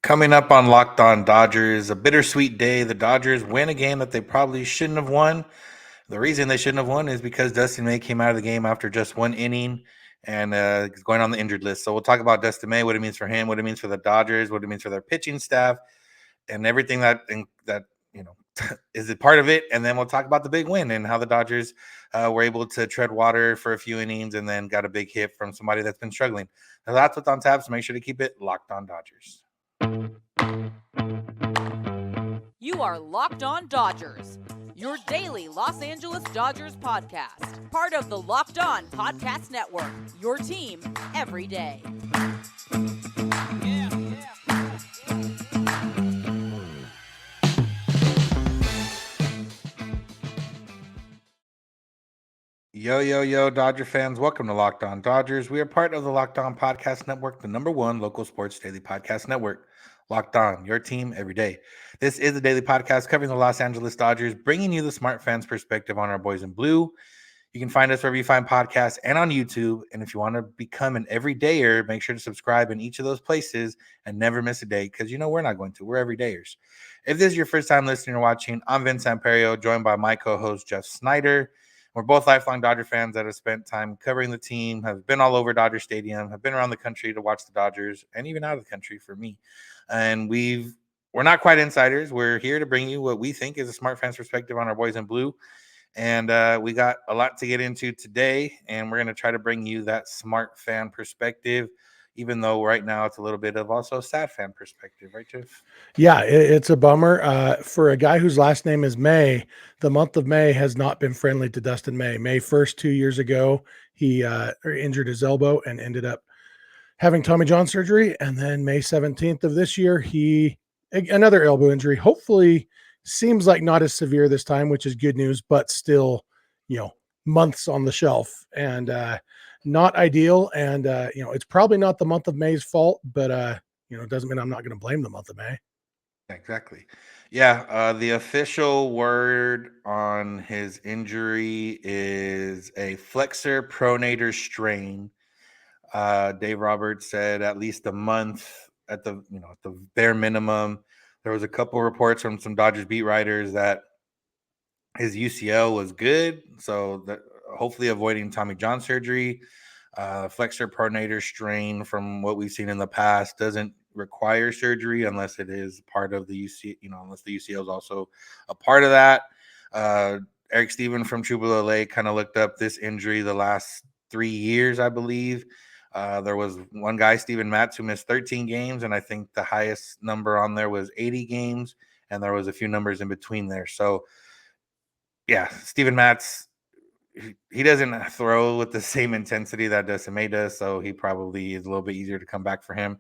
Coming up on Locked On Dodgers, a bittersweet day. The Dodgers win a game that they probably shouldn't have won. The reason they shouldn't have won is because Dustin May came out of the game after just one inning and is going on the injured list. So we'll talk about Dustin May, what it means for him, what it means for the Dodgers, what it means for their pitching staff, and everything that is a part of it. And then we'll talk about the big win and how the Dodgers were able to tread water for a few innings and then got a big hit from somebody that's been struggling. Now, that's what's on tap, so make sure to keep it locked on Dodgers. You are Locked On Dodgers, your daily Los Angeles Dodgers podcast. Part of the Locked On Podcast Network, your team every day. Yo, Dodger fans. Welcome to Locked On Dodgers. We are part of the Locked On Podcast Network, the #1 local sports daily podcast network. Locked On, your team every day. This is the daily podcast covering the Los Angeles Dodgers, bringing you the smart fans' perspective on our boys in blue. You can find us wherever you find podcasts and on YouTube. And if you want to become an everydayer, make sure to subscribe in each of those places and never miss a day because we're not going to. We're everydayers. If this is your first time listening or watching, I'm Vince Samperio, joined by my co-host, Jeff Snider. We're both lifelong Dodger fans that have spent time covering the team, have been all over Dodger Stadium, have been around the country to watch the Dodgers, and even out of the country for me. And we're not quite insiders. We're here to bring you what we think is a smart fan's perspective on our boys in blue. And we got a lot to get into today, and we're going to try to bring you that smart fan perspective, even though right now it's a little bit of also sad fan perspective, right, Jeff? Yeah, it's a bummer. For a guy whose last name is May, the month of May has not been friendly to Dustin May. May 1st, 2 years ago, he injured his elbow and ended up having Tommy John surgery. And then May 17th of this year, another elbow injury. Hopefully seems like not as severe this time, which is good news, but still, months on the shelf and not ideal. And, it's probably not the month of May's fault, but, it doesn't mean I'm not going to blame the month of May. Exactly. Yeah. The official word on his injury is a flexor pronator strain. Dave Roberts said at least a month at the bare minimum. There was a couple reports from some Dodgers beat writers that his UCL was good, so that hopefully avoiding Tommy John surgery. Flexor pronator strain, from what we've seen in the past, doesn't require surgery unless it is part of the UC, unless the UCL is also a part of that. Eric Steven from Troubadour Lake kind of looked up this injury the last 3 years, I believe. There was one guy, Steven Matz, who missed 13 games, and I think the highest number on there was 80 games, and there was a few numbers in between there. So, yeah, Steven Matz, he doesn't throw with the same intensity that Dustin May does, so he probably is a little bit easier to come back for him.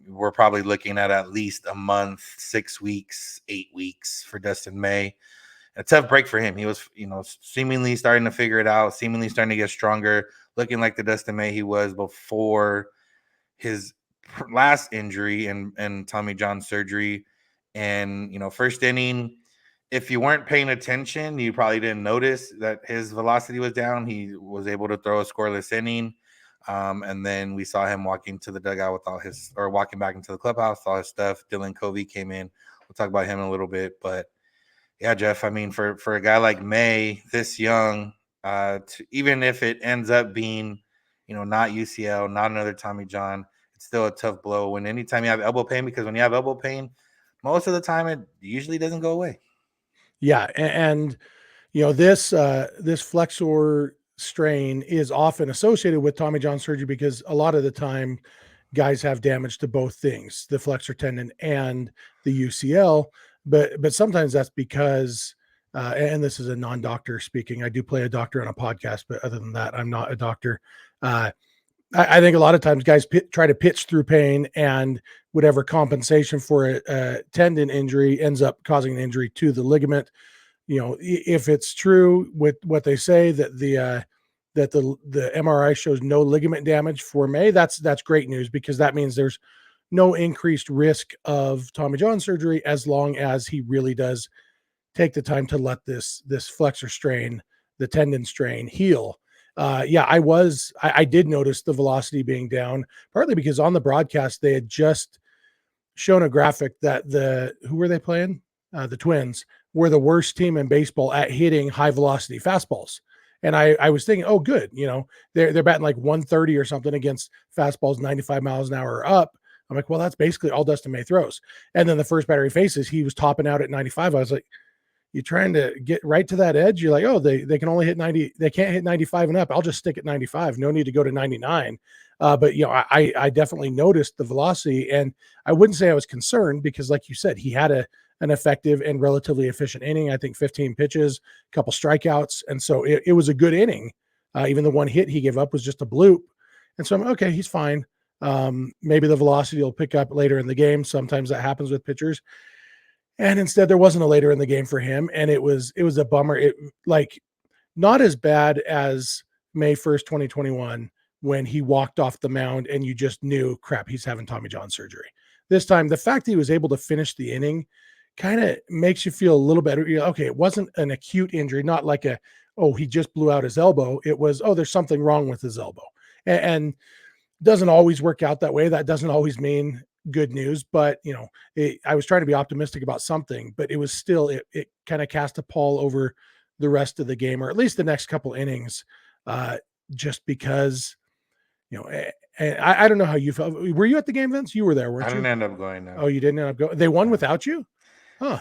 We're probably looking at least a month, 6 weeks, 8 weeks for Dustin May. A tough break for him. He was, seemingly starting to figure it out, seemingly starting to get stronger, looking like the Dustin May he was before his last injury and Tommy John surgery. And, first inning, if you weren't paying attention, you probably didn't notice that his velocity was down. He was able to throw a scoreless inning. And then we saw him walking to the dugout with walking back into the clubhouse, all his stuff. Dylan Covey came in. We'll talk about him in a little bit. But yeah, Jeff, I mean, for a guy like May, this young, even if it ends up being, not UCL, not another Tommy John, it's still a tough blow when anytime you have elbow pain, because when you have elbow pain, most of the time it usually doesn't go away. Yeah. And this flexor strain is often associated with Tommy John surgery because a lot of the time guys have damage to both things, the flexor tendon and the UCL. But sometimes that's because, and this is a non-doctor speaking, I do play a doctor on a podcast, but other than that, I'm not a doctor. I think a lot of times guys try to pitch through pain, and whatever compensation for a tendon injury ends up causing an injury to the ligament. If it's true with what they say that the MRI shows no ligament damage for May, that's great news, because that means there's no increased risk of Tommy John surgery as long as he really does take the time to let this flexor strain, the tendon strain, heal. I did notice the velocity being down, partly because on the broadcast they had just shown a graphic that who were they playing? The Twins were the worst team in baseball at hitting high velocity fastballs. And I was thinking, oh, good. They're batting like 130 or something against fastballs 95 miles an hour or up. I'm like, well, that's basically all Dustin May throws. And then the first batter he faces, he was topping out at 95. I was like, you're trying to get right to that edge. You're like, oh, they can only hit 90. They can't hit 95 and up. I'll just stick at 95. No need to go to 99. But I definitely noticed the velocity, and I wouldn't say I was concerned because, like you said, he had an effective and relatively efficient inning. I think 15 pitches, a couple strikeouts, and so it was a good inning. Even the one hit he gave up was just a bloop, and so I'm okay. He's fine. Maybe the velocity will pick up later in the game. Sometimes that happens with pitchers. And instead, there wasn't a later in the game for him, and it was a bummer. It like not as bad as May 1st, 2021, when he walked off the mound and you just knew, crap, he's having Tommy John surgery. This time, the fact that he was able to finish the inning kind of makes you feel a little better. Okay, it wasn't an acute injury, not like he just blew out his elbow. It was, there's something wrong with his elbow, and doesn't always work out that way. That doesn't always mean good news, but I was trying to be optimistic about something, but it was still, it kind of cast a pall over the rest of the game, or at least the next couple innings, just because, I don't know how you felt. Were you at the game, Vince? You were there, weren't you? I didn't end up going. No. Oh, you didn't end up going. They won without you? Huh.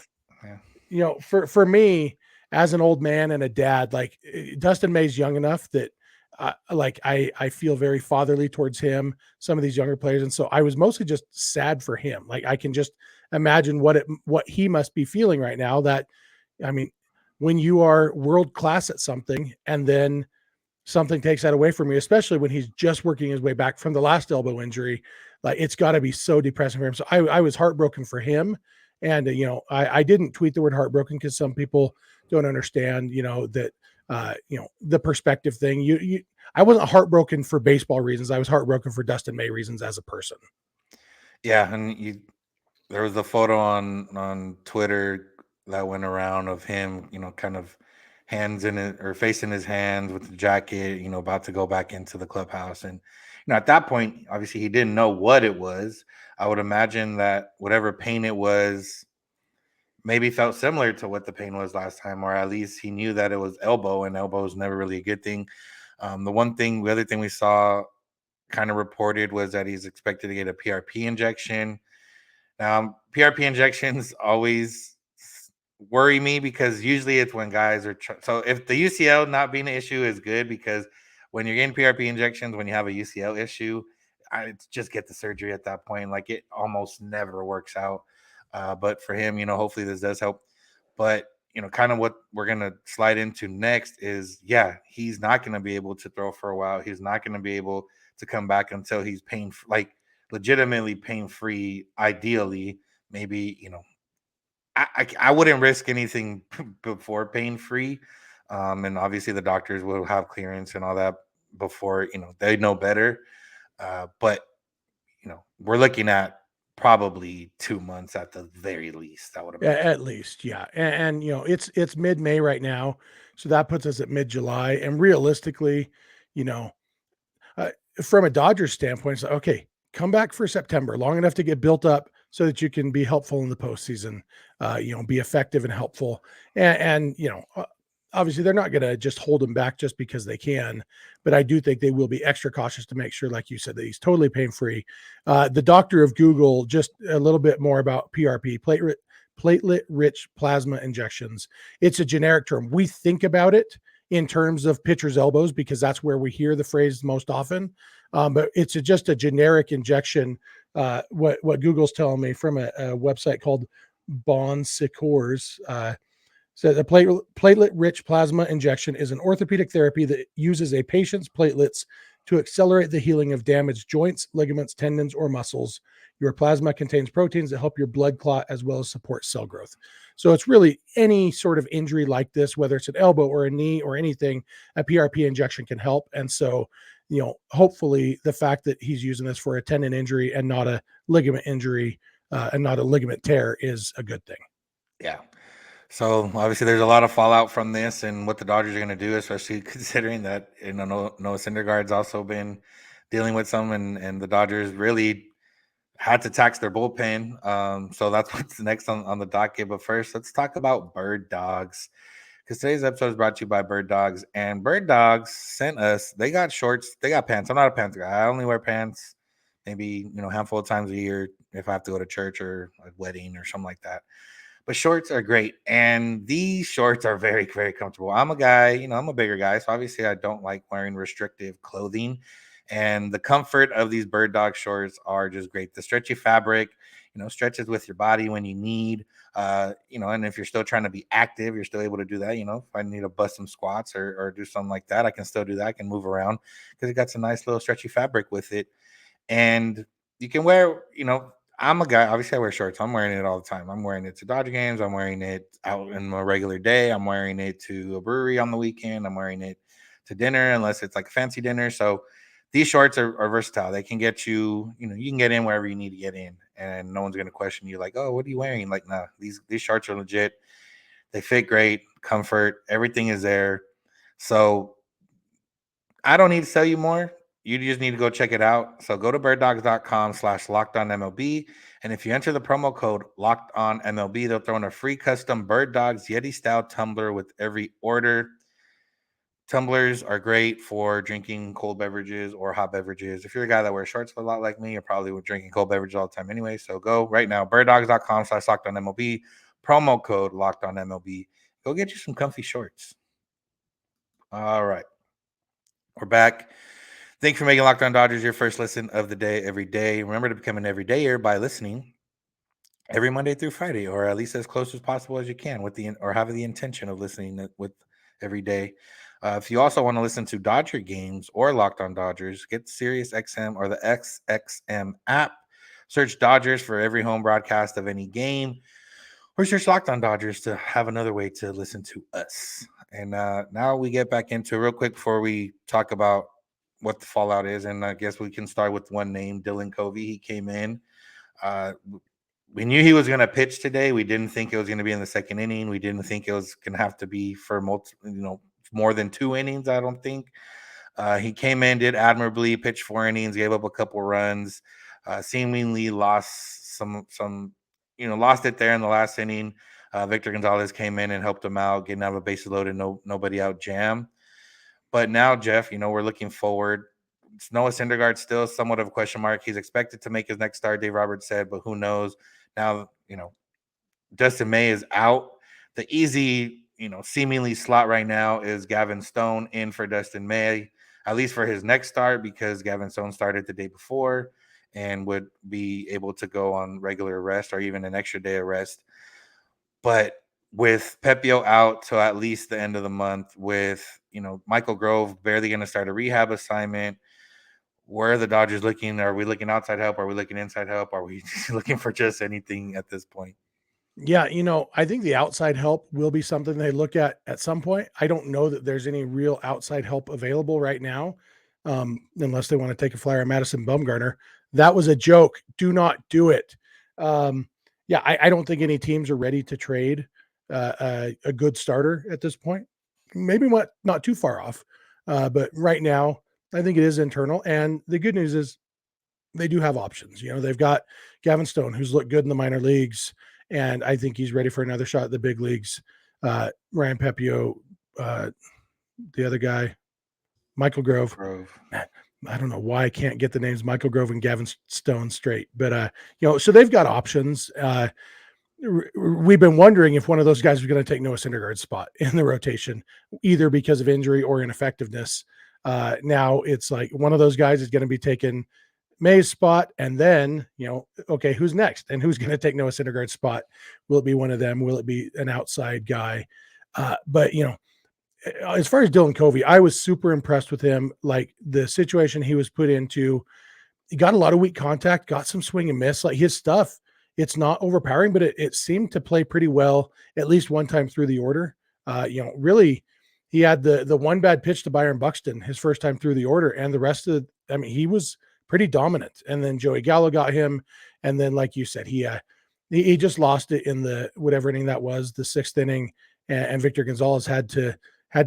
Yeah. For me, as an old man and a dad, like Dustin May's young enough that I feel very fatherly towards him, some of these younger players. And so I was mostly just sad for him. Like I can just imagine what he must be feeling right now. That, I mean, when you are world class at something and then something takes that away from you, especially when he's just working his way back from the last elbow injury, like it's got to be so depressing for him. So I was heartbroken for him. And, I didn't tweet the word heartbroken because some people don't understand, that, the perspective thing. I wasn't heartbroken for baseball reasons. I was heartbroken for Dustin May reasons as a person. Yeah. And there was a photo on Twitter that went around of him, kind of hands in it or facing his hands with the jacket, about to go back into the clubhouse. And, at that point, obviously he didn't know what it was. I would imagine that whatever pain it was maybe felt similar to what the pain was last time, or at least he knew that it was elbow, and elbow is never really a good thing. The other thing we saw kind of reported was that he's expected to get a PRP injection. Now, PRP injections always worry me because usually it's when guys are so if the UCL not being an issue is good, because when you're getting PRP injections when you have a UCL issue, I just get the surgery at that point. Like it almost never works out. But for him, hopefully this does help. But kind of what we're gonna slide into next is, he's not gonna be able to throw for a while. He's not gonna be able to come back until he's legitimately pain free. Ideally, maybe I wouldn't risk anything before pain free. And obviously the doctors will have clearance and all that before they know better. But we're looking at probably 2 months at the very least. I would imagine. At least, yeah. And it's mid-May right now, so that puts us at mid-July. And realistically, from a Dodgers standpoint, it's like, okay, come back for September, long enough to get built up so that you can be helpful in the postseason, be effective and helpful. And obviously they're not going to just hold him back just because they can, but I do think they will be extra cautious to make sure, like you said, that he's totally pain-free. The doctor of Google, just a little bit more about PRP, platelet-rich plasma injections. It's a generic term. We think about it in terms of pitchers' elbows because that's where we hear the phrase most often. But it's just a generic injection. What Google's telling me from a website called Bon Secours, so the platelet-rich plasma injection is an orthopedic therapy that uses a patient's platelets to accelerate the healing of damaged joints, ligaments, tendons, or muscles. Your plasma contains proteins that help your blood clot as well as support cell growth. So it's really any sort of injury like this, whether it's an elbow or a knee or anything, a PRP injection can help. And so, hopefully the fact that he's using this for a tendon injury and not a ligament injury and not a ligament tear is a good thing. Yeah. So obviously there's a lot of fallout from this and what the Dodgers are going to do, especially considering that Noah Syndergaard's also been dealing with some, and the Dodgers really had to tax their bullpen. So that's what's next on the docket. But first, let's talk about Birddogs. Because today's episode is brought to you by Birddogs. And Birddogs sent us, they got shorts, they got pants. I'm not a pants guy. I only wear pants maybe, a handful of times a year if I have to go to church or a wedding or something like that. But shorts are great. And these shorts are very, very comfortable. I'm a guy, I'm a bigger guy. So obviously I don't like wearing restrictive clothing. And the comfort of these Birddog shorts are just great. The stretchy fabric, stretches with your body when you need. And if you're still trying to be active, you're still able to do that. If I need to bust some squats or do something like that, I can still do that. I can move around because it got some nice little stretchy fabric with it. And you can wear, I'm a guy, obviously I wear shorts. I'm wearing it all the time. I'm wearing it to Dodger games. I'm wearing it out in my regular day. I'm wearing it to a brewery on the weekend. I'm wearing it to dinner, unless it's like a fancy dinner. So these shorts are versatile. They can get you, you can get in wherever you need to get in, and no one's going to question you like, oh, what are you wearing? Like, nah, these shorts are legit. They fit great, comfort, everything is there. So I don't need to tell you more. You just need to go check it out. So go to birddogs.com/lockedonmlb. And if you enter the promo code LOCKEDONMLB, they'll throw in a free custom Birddogs Yeti style tumbler with every order. Tumblers are great for drinking cold beverages or hot beverages. If you're a guy that wears shorts a lot like me, you're probably drinking cold beverages all the time anyway. So go right now, birddogs.com/lockedonmlb, promo code LOCKEDONMLB. Go get you some comfy shorts. All right. We're back. Thanks for making Locked On Dodgers your first listen of the day every day. Remember to become an everydayer by listening every Monday through Friday, or at least as close as possible as you can, or have the intention of listening with every day. If you also want to listen to Dodger games or Locked On Dodgers, get Sirius XM or the XXM app. Search Dodgers for every home broadcast of any game, or search Locked On Dodgers to have another way to listen to us. And now we get back into real quick before we talk about what the fallout is. And I guess we can start with one name, Dylan Covey. He came in. We knew he was going to pitch today. We didn't think it was going to be in the second inning. We didn't think it was going to have to be for more than 2 innings. I don't think. He came in, did admirably, pitched 4 innings, gave up a couple runs, seemingly lost lost it there in the last inning. Victor Gonzalez came in and helped him out, getting out of a bases loaded, nobody out jam. But now, Jeff, we're looking forward. Noah Syndergaard's still somewhat of a question mark. He's expected to make his next start, Dave Roberts said, but who knows? Now, Dustin May is out. The easy, seemingly slot right now is Gavin Stone in for Dustin May, at least for his next start, because Gavin Stone started the day before and would be able to go on regular rest or even an extra day of rest. But with Pepio out till at least the end of the month, with Michael Grove barely going to start a rehab assignment, where are the Dodgers looking? Are we looking outside help? Are we looking inside help? Are we looking for just anything at this point? Yeah, I think the outside help will be something they look at some point. I don't know that there's any real outside help available right now, unless they want to take a flyer on Madison Bumgarner. That was a joke. Do not do it. Yeah, I don't think any teams are ready to trade a good starter at this point. Maybe not too far off, but right now I think it is internal. And the good news is they do have options. They've got Gavin Stone, who's looked good in the minor leagues, and I think he's ready for another shot at the big leagues. Ryan Pepio, the other guy, Michael Grove. I don't know why I can't get the names Michael Grove and Gavin Stone straight, but so they've got options. We've been wondering if one of those guys was going to take Noah Syndergaard's spot in the rotation, either because of injury or ineffectiveness. Now it's like one of those guys is going to be taking May's spot, and then okay, who's next, and who's going to take Noah Syndergaard's spot? Will it be one of them? Will it be an outside guy? But as far as Dylan Covey, I was super impressed with him. Like the situation he was put into, he got a lot of weak contact, got some swing and miss. Like his stuff, it's not overpowering, but it seemed to play pretty well at least one time through the order. Really, he had the one bad pitch to Byron Buxton his first time through the order, and the rest of he was pretty dominant. And then Joey Gallo got him, and then like you said, he just lost it in the whatever inning that was, the 6th inning, and Victor Gonzalez had to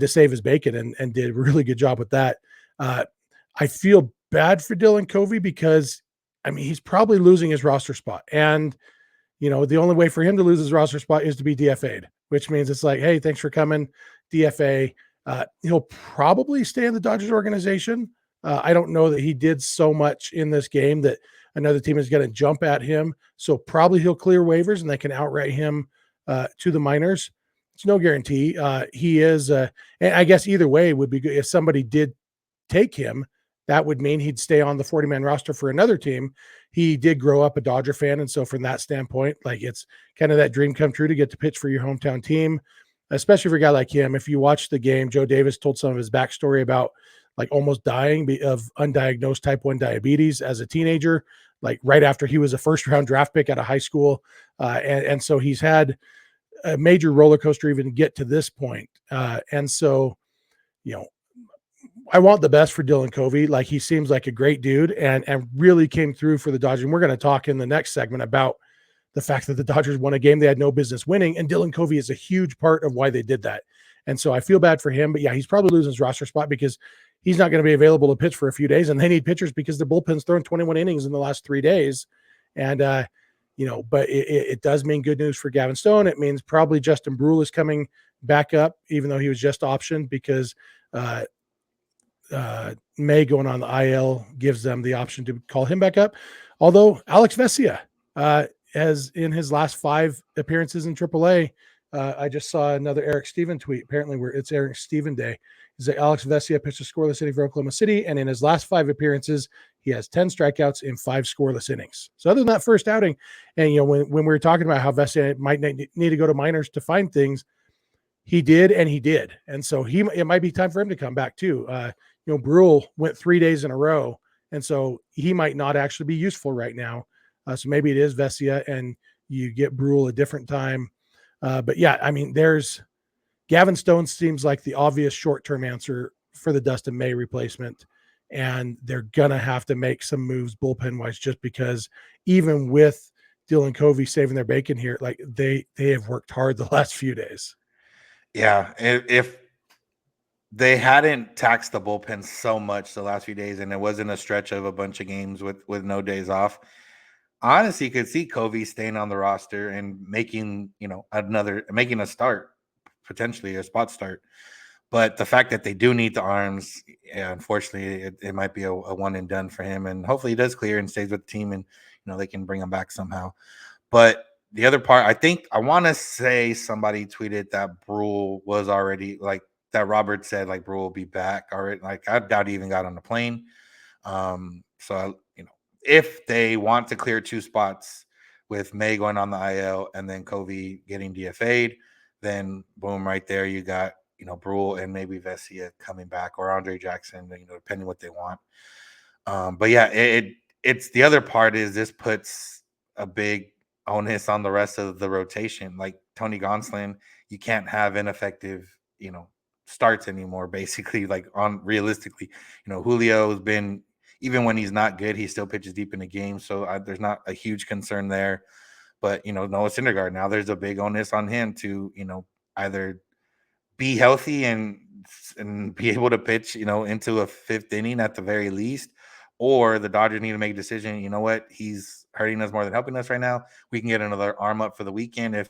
save his bacon and did a really good job with that. I feel bad for Dylan Covey because I mean, he's probably losing his roster spot. And, the only way for him to lose his roster spot is to be DFA'd, which means it's like, hey, thanks for coming, DFA. He'll probably stay in the Dodgers organization. I don't know that he did so much in this game that another team is going to jump at him. So probably he'll clear waivers and they can outright him to the minors. It's no guarantee. He is, and I guess either way would be good. If somebody did take him, that would mean he'd stay on the 40-man roster for another team. He did grow up a Dodger fan. And so from that standpoint, like it's kind of that dream come true to get to pitch for your hometown team, especially for a guy like him. If you watch the game, Joe Davis told some of his backstory about like almost dying of undiagnosed type 1 diabetes as a teenager, like right after he was a first-round draft pick out of high school. And so he's had a major roller coaster even to get to this point. And so, I want the best for Dylan Covey. Like he seems like a great dude and really came through for the Dodgers. And we're going to talk in the next segment about the fact that the Dodgers won a game they had no business winning. And Dylan Covey is a huge part of why they did that. And so I feel bad for him, but yeah, he's probably losing his roster spot because he's not going to be available to pitch for a few days. And they need pitchers because their bullpen's thrown 21 innings in the last 3 days. And, but it does mean good news for Gavin Stone. It means probably Justin Brule is coming back up, even though he was just optioned because, May going on the IL gives them the option to call him back up. Although Alex Vesia has in his last 5 appearances in AAA, I just saw another Eric Steven tweet. Apparently, it's Eric Steven Day. Is that Alex Vesia pitched a scoreless inning for Oklahoma City, and in his last 5 appearances, he has 10 strikeouts in 5 scoreless innings. So other than that first outing, and when we were talking about how Vesia might need to go to minors to find things, he did, and so it might be time for him to come back too. Brule went 3 days in a row, and so he might not actually be useful right now. So maybe it is Vesia, and you get Brule a different time. But yeah, I mean, Gavin Stone seems like the obvious short-term answer for the Dustin May replacement, and they're gonna have to make some moves bullpen-wise, just because even with Dylan Covey saving their bacon here, like they have worked hard the last few days. Yeah, if they hadn't taxed the bullpen so much the last few days, and it wasn't a stretch of a bunch of games with no days off, honestly, could see Covey staying on the roster and making a start, potentially a spot start. But the fact that they do need the arms, unfortunately, it might be a one and done for him. And hopefully he does clear and stays with the team, and they can bring him back somehow. But the other part, I want to say somebody tweeted that Brule was already that Robert said Brule will be back already. I doubt he even got on the plane. If they want to clear 2 spots with May going on the IL and then Covey getting DFA'd, then boom, right there you got Brule and maybe Vesia coming back, or Andre Jackson, depending what they want. But yeah, it's the other part is this puts a big onus on the rest of the rotation. Like Tony Gonsolin, you can't have ineffective, starts anymore, basically. Realistically, Julio's been, even when he's not good, he still pitches deep in the game. So there's not a huge concern there. But, Noah Syndergaard, now there's a big onus on him to, either be healthy and be able to pitch, into a 5th inning at the very least, or the Dodgers need to make a decision. You know what? He's hurting us more than helping us right now. We can get another arm up for the weekend if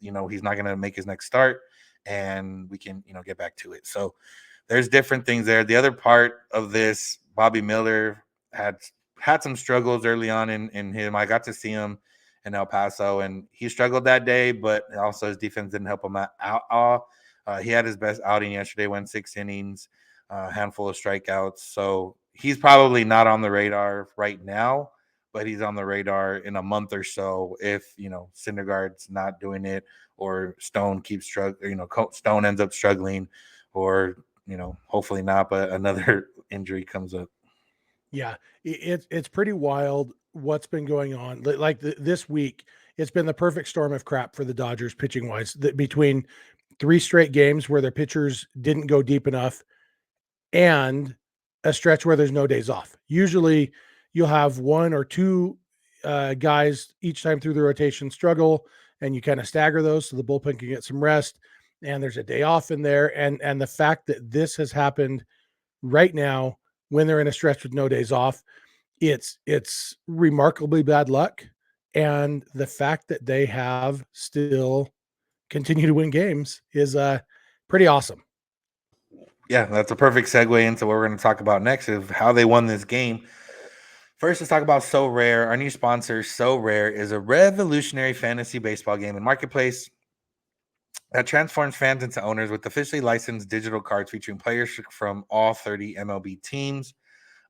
he's not going to make his next start, and we can, get back to it. So there's different things there. The other part of this, Bobby Miller had some struggles early on in him. I got to see him in El Paso, and he struggled that day, but also his defense didn't help him out. He had his best outing yesterday, went 6 innings, a handful of strikeouts. So he's probably not on the radar right now, but he's on the radar in a month or so if, Syndergaard's not doing it, or Stone keeps struggling, Stone ends up struggling, or, hopefully not, but another injury comes up. Yeah, it's pretty wild what's been going on. This week, it's been the perfect storm of crap for the Dodgers pitching wise, between 3 straight games where their pitchers didn't go deep enough and a stretch where there's no days off. Usually you'll have 1 or 2 guys each time through the rotation struggle, and you kind of stagger those so the bullpen can get some rest, and there's a day off in there. And the fact that this has happened right now when they're in a stretch with no days off it's remarkably bad luck, and the fact that they have still continue to win games is pretty awesome. Yeah, that's a perfect segue into what we're going to talk about next of how they won this game. First, let's talk about Sorare. Our new sponsor, Sorare, is a revolutionary fantasy baseball game and marketplace that transforms fans into owners with officially licensed digital cards featuring players from all 30 MLB teams.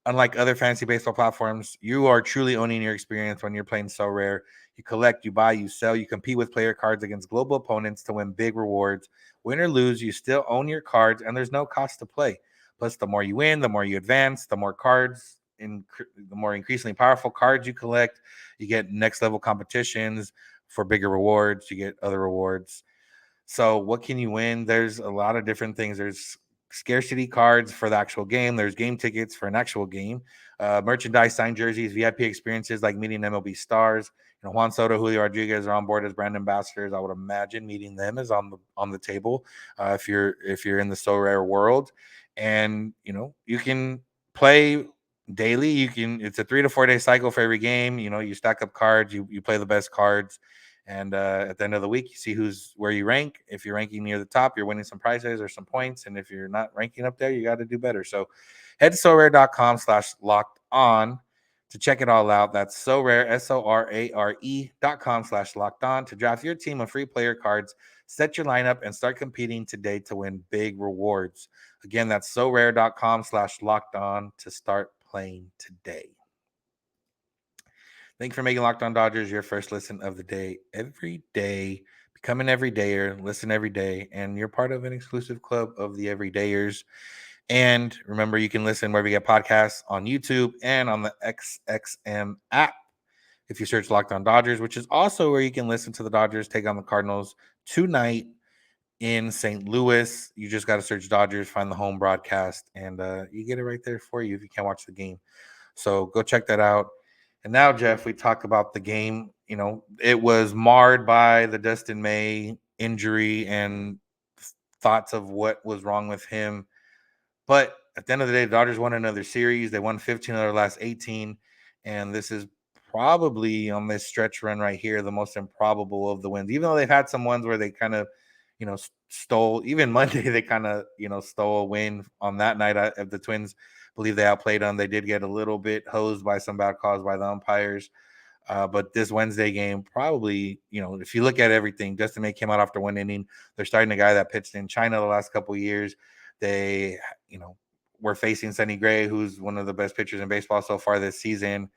Unlike other fantasy baseball platforms, you are truly owning your experience when you're playing Sorare. You collect, you buy, you sell, you compete with player cards against global opponents to win big rewards. Win or lose, you still own your cards, and there's no cost to play. Plus, the more you win, the more you advance, the more cards, the more increasingly powerful cards you collect. You get next level competitions for bigger rewards. You get other rewards. So what can you win? There's a lot of different things. There's scarcity cards for the actual game. There's game tickets for an actual game, merchandise, signed jerseys, VIP experiences like meeting MLB stars. You know, Juan Soto, Julio Rodriguez are on board as brand ambassadors. I would imagine meeting them is on the table if you're in the So Rare world, and you know you can play daily. It's a 3 to 4 day cycle for every game. You know, you stack up cards, you play the best cards, and at the end of the week, you see where you rank. If you're ranking near the top, you're winning some prizes or some points. And if you're not ranking up there, you got to do better. So head to sorare.com/locked on to check it all out. That's Sorare, SORARE.com/locked on to draft your team of free player cards, set your lineup, and start competing today to win big rewards. Again, that's sorare.com/locked on to start playing today. Thank you for making Locked On Dodgers your first listen of the day every day. Become an everydayer, listen every day, and you're part of an exclusive club of the everydayers. And remember, you can listen wherever you get podcasts on YouTube and on the XXM app. If you search Locked On Dodgers, which is also where you can listen to the Dodgers take on the Cardinals tonight in St. Louis. You just got to search Dodgers, find the home broadcast, and you get it right there for you if you can't watch the game. So go check that out. And now, Jeff, we talk about the game. You know, it was marred by the Dustin May injury and thoughts of what was wrong with him. But at the end of the day, the Dodgers won another series. They won 15 of their last 18. And this is probably on this stretch run right here, the most improbable of the wins, even though they've had some ones where they kind of, you know, stole. Even Monday, they kind of, you know, stole a win on that night. If the Twins believe they outplayed them, they did get a little bit hosed by some bad calls by the umpires. But this Wednesday game, probably, you know, if you look at everything, Dustin May came out after one inning. They're starting a guy that pitched in China the last couple of years. They, you know, were facing Sonny Gray, who's one of the best pitchers in baseball so far this season.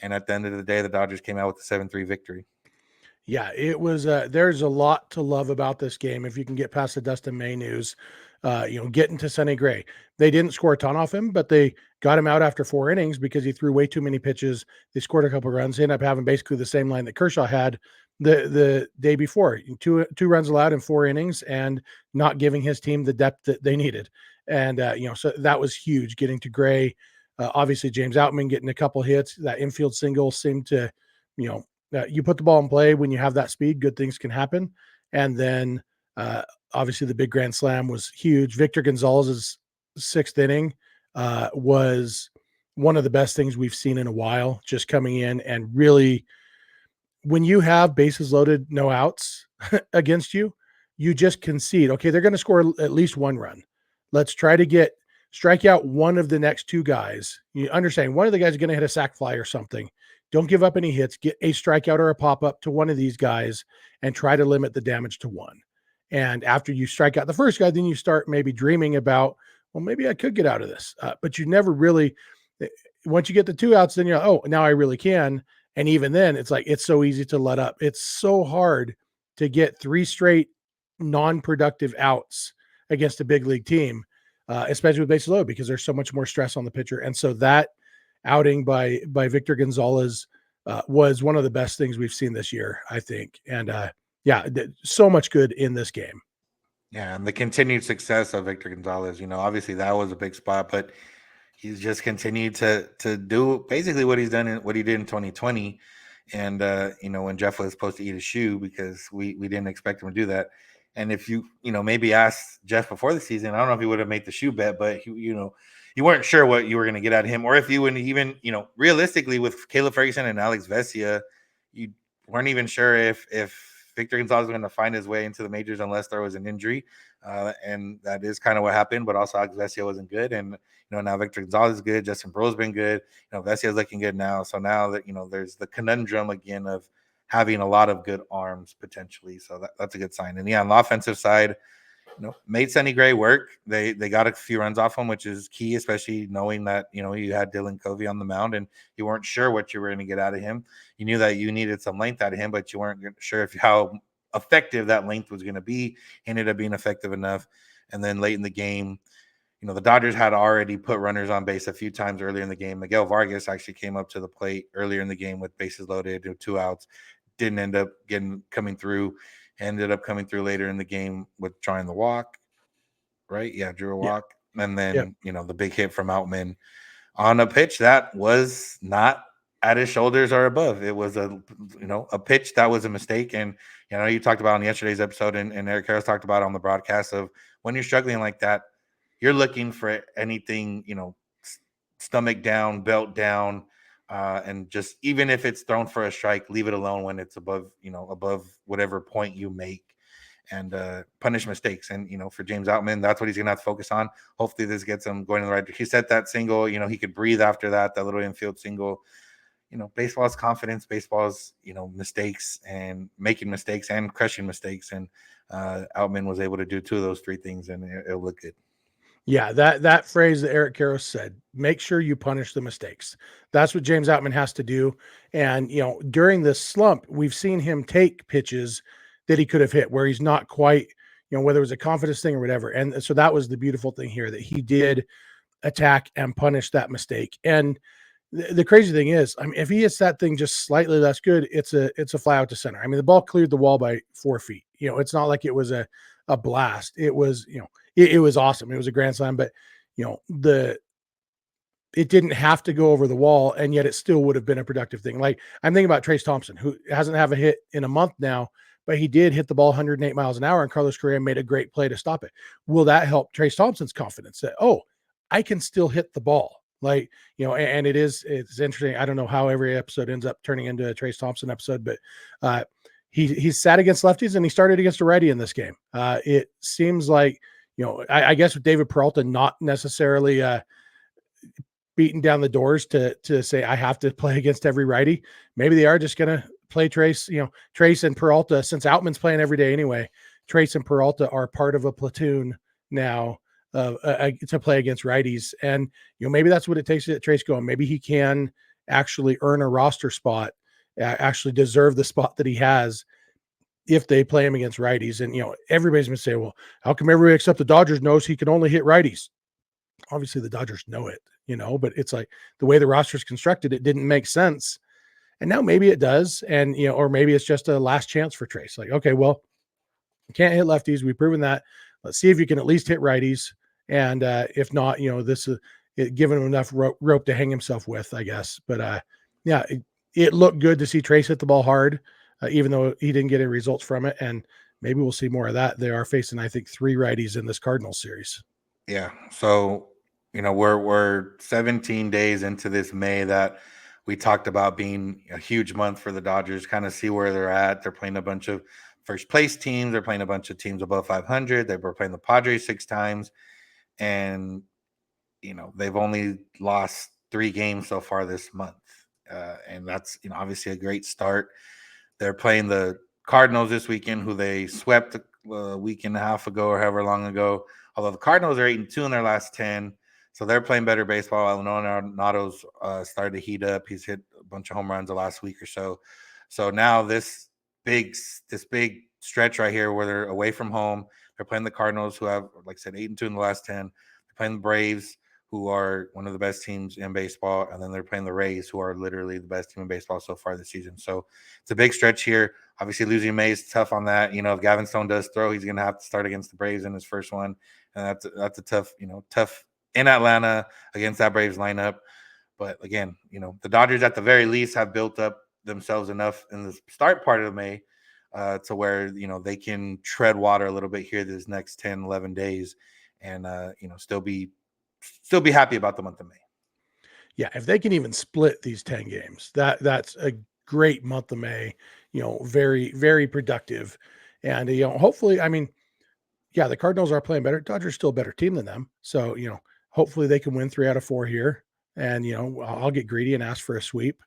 And at the end of the day, the Dodgers came out with a 7-3 victory. Yeah, it was. There's a lot to love about this game. If you can get past the Dustin May news, getting to Sonny Gray, they didn't score a ton off him, but they got him out after 4 innings because he threw way too many pitches. They scored a couple runs. They ended up having basically the same line that Kershaw had the day before. Two runs allowed in 4 innings, and not giving his team the depth that they needed. And so that was huge. Getting to Gray, obviously James Outman getting a couple hits. That infield single seemed to, you put the ball in play when you have that speed, good things can happen. And then obviously the big grand slam was huge. Victor Gonzalez's 6th inning was one of the best things we've seen in a while, just coming in and really, when you have bases loaded, no outs against you, you just concede. Okay, they're going to score at least 1 run. Let's try to strike out one of the next 2 guys. You understand, one of the guys is going to hit a sac fly or something. Don't give up any hits. Get a strikeout or a pop-up to one of these guys and try to limit the damage to 1. And after you strike out the first guy, then you start maybe dreaming about, well, maybe I could get out of this. But you never really, once you get the 2 outs, then you're like, oh, now I really can. And even then, it's like, it's so easy to let up. It's so hard to get 3 straight non-productive outs against a big league team, especially with bases loaded, because there's so much more stress on the pitcher. And so that outing by Victor Gonzalez was one of the best things we've seen this year, I think. And so much good in this game. Yeah, and the continued success of Victor Gonzalez, obviously that was a big spot, but he's just continued to do basically what he did in 2020. And when Jeff was supposed to eat a shoe because we didn't expect him to do that. And if you maybe asked Jeff before the season, I don't know if he would have made the shoe bet, but you weren't sure what you were going to get out of him, or if you would even, realistically with Caleb Ferguson and Alex Vesia, you weren't even sure if Victor Gonzalez was going to find his way into the majors unless there was an injury, and that is kind of what happened. But also Alex Vesia wasn't good, and now Victor Gonzalez is good, Justin Bro's been good, Vesia is looking good now. So now that there's the conundrum again of having a lot of good arms potentially. So that's a good sign. And yeah, on the offensive side, made Sonny Gray work. They got a few runs off him, which is key, especially knowing that you had Dylan Covey on the mound and you weren't sure what you were going to get out of him. You knew that you needed some length out of him, but you weren't sure how effective that length was going to be. He ended up being effective enough. And then late in the game, the Dodgers had already put runners on base a few times earlier in the game. Miguel Vargas actually came up to the plate earlier in the game with bases loaded, 2 outs. Didn't end up coming through. Ended up coming through later in the game with trying the walk, right? Yeah, drew a walk. And then, the big hit from Outman on a pitch that was not at his shoulders or above. It was a pitch that was a mistake. And, you talked about on yesterday's episode and Eric Harris talked about on the broadcast of when you're struggling like that, you're looking for anything, stomach down, belt down, and just even if it's thrown for a strike, leave it alone when it's above whatever point you make, and punish mistakes. And for James Outman, that's what he's gonna have to focus on. Hopefully, this gets him going in the right direction. He set that single. He could breathe after that little infield single. Baseball is confidence. Baseball is mistakes and making mistakes and crushing mistakes. And Outman was able to do 2 of those 3 things, and it'll look good. Yeah, that phrase that Eric Karros said, make sure you punish the mistakes. That's what James Outman has to do. And, during this slump, we've seen him take pitches that he could have hit where he's not quite, whether it was a confidence thing or whatever. And so that was the beautiful thing here, that he did attack and punish that mistake. And the crazy thing is, I mean, if he hits that thing just slightly less good, it's a fly out to center. I mean, the ball cleared the wall by 4 feet. It's not like it was a blast. It was, it was awesome. It was a grand slam, but it didn't have to go over the wall, and yet it still would have been a productive thing. Like, I'm thinking about Trace Thompson, who hasn't have a hit in a month now, but he did hit the ball 108 miles an hour, and Carlos Correa made a great play to stop it. Will that help Trace Thompson's confidence that, I can still hit the ball? Like, and it's interesting. I don't know how every episode ends up turning into a Trace Thompson episode, but he's sat against lefties and he started against a righty in this game. It seems like, I guess with David Peralta not necessarily beating down the doors to say I have to play against every righty, maybe they are just going to play Trace. Trace and Peralta, since Outman's playing every day anyway, Trace and Peralta are part of a platoon now to play against righties. And, maybe that's what it takes to get Trace going. Maybe he can actually earn a roster spot, actually deserve the spot that he has if they play him against righties. And, everybody's going to say, well, how come everybody except the Dodgers knows he can only hit righties? Obviously the Dodgers know it, but it's like the way the roster is constructed, it didn't make sense. And now maybe it does. And, or maybe it's just a last chance for Trace. Like, okay, well, you can't hit lefties. We've proven that. Let's see if you can at least hit righties. And if not, this is giving him enough rope to hang himself with, I guess. But yeah, it looked good to see Trace hit the ball hard, even though he didn't get any results from it. And maybe we'll see more of that. They are facing, I think, 3 righties in this Cardinals series. Yeah. So, we're 17 days into this May that we talked about being a huge month for the Dodgers, kind of see where they're at. They're playing a bunch of first place teams. They're playing a bunch of teams above 500. They were playing the Padres 6 times. And, they've only lost 3 games so far this month. And that's, obviously a great start. They're playing the Cardinals this weekend, who they swept a week and a half ago or however long ago. Although the Cardinals are 8-2 in their last 10. So they're playing better baseball. Arenado's started to heat up. He's hit a bunch of home runs the last week or so. So now this big stretch right here where they're away from home. They're playing the Cardinals, who have, like I said, 8-2 in the last 10. They're playing the Braves, who are one of the best teams in baseball. And then they're playing the Rays, who are literally the best team in baseball so far this season. So it's a big stretch here. Obviously, losing May is tough on that. If Gavin Stone does throw, he's going to have to start against the Braves in his first one. And that's a tough in Atlanta against that Braves lineup. But again, the Dodgers at the very least have built up themselves enough in the start part of May to where, they can tread water a little bit here this next 10, 11 days and, still be still be happy about the month of May. Yeah, if they can even split these 10 games, that's a great month of May, very, very productive. And, hopefully, I mean, yeah, the Cardinals are playing better. Dodgers still a better team than them. So, hopefully they can win 3 out of 4 here. And, I'll get greedy and ask for a sweep.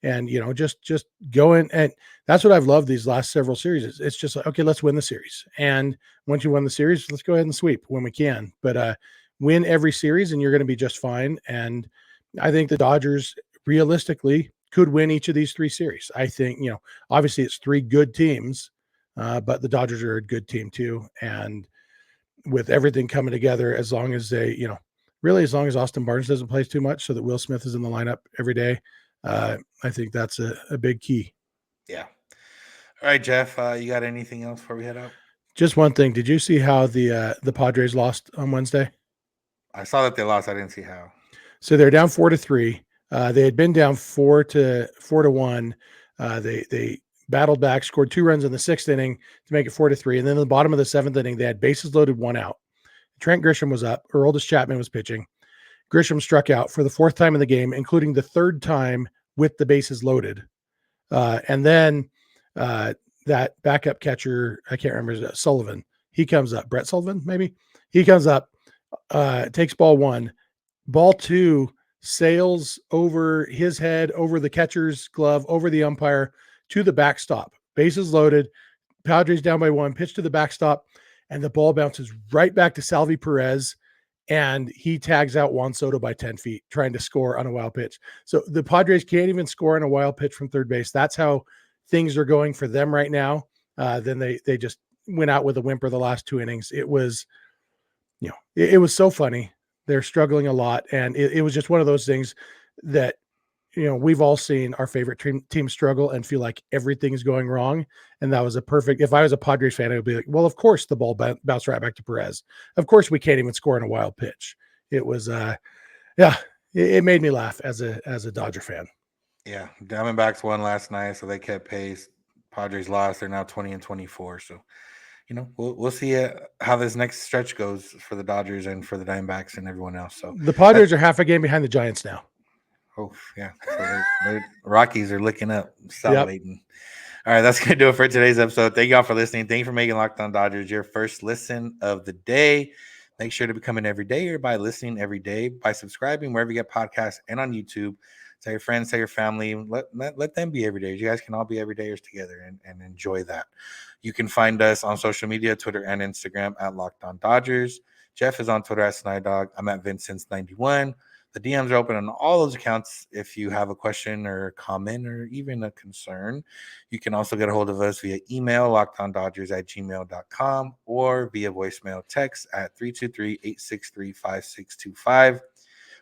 And, just go in. And that's what I've loved these last several series. It's just like, okay, let's win the series. And once you win the series, let's go ahead and sweep when we can. But win every series and you're going to be just fine. And I think the Dodgers realistically could win each of these 3 series. I think, obviously it's 3 good teams, but the Dodgers are a good team too. And with everything coming together, as long as they, really as long as Austin Barnes doesn't play too much so that Will Smith is in the lineup every day, I think that's a big key. Yeah. All right, Jeff, you got anything else before we head out? Just one thing. Did you see how the Padres lost on Wednesday? I saw that they lost. I didn't see how. So they're down 4-3. They had been down 4-1. They battled back, scored 2 runs in the 6th inning to make it 4-3. And then in the bottom of the 7th inning, they had bases loaded, 1 out. Trent Grisham was up. Aroldis Chapman was pitching. Grisham struck out for the 4th time in the game, including the 3rd time with the bases loaded. And then that backup catcher, I can't remember, Sullivan, he comes up. Brett Sullivan, maybe? He comes up, takes ball 1. Ball 2 sails over his head, over the catcher's glove, over the umpire to the backstop. Bases loaded. Padres down by 1, pitch to the backstop, and the ball bounces right back to Salvi Perez, and he tags out Juan Soto by 10 feet, trying to score on a wild pitch. So the Padres can't even score on a wild pitch from third base. That's how things are going for them right now. Then they just went out with a whimper the last 2 innings. It was, it was so funny. They're struggling a lot, and it was just one of those things that, we've all seen our favorite team struggle and feel like everything's going wrong. And that was a perfect, if I was a Padres fan, I would be like, well, of course the ball bounced right back to Perez. Of course we can't even score on a wild pitch. It was, it made me laugh as a Dodger fan. Yeah. Diamondbacks won last night, so they kept pace. Padres lost. They're now 20-24. So, we'll see how this next stretch goes for the Dodgers and for the Diamondbacks and everyone else. So the Padres are half a game behind the Giants now. Oh, yeah. So they're Rockies are looking up, salivating. Yep. All right, that's going to do it for today's episode. Thank you all for listening. Thank you for making Locked On Dodgers your first listen of the day. Make sure to become an everydayer by listening every day, by subscribing wherever you get podcasts and on YouTube. Tell your friends, tell your family, let them be everydayers. You guys can all be everydayers together and enjoy that. You can find us on social media, Twitter and Instagram at Locked On Dodgers. Jeff is on Twitter at Snider. I'm at Vincent's91. The DMs are open on all those accounts. If you have a question or a comment or even a concern, you can also get a hold of us via email, lockedondodgers@gmail.com, or via voicemail text at 323-863-5625.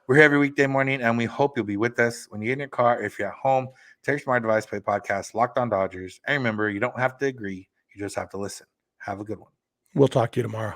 We're here every weekday morning, and we hope you'll be with us. When you get in your car, if you're at home, take your smart device, play podcast, Locked On Dodgers. And remember, you don't have to agree. You just have to listen. Have a good one. We'll talk to you tomorrow.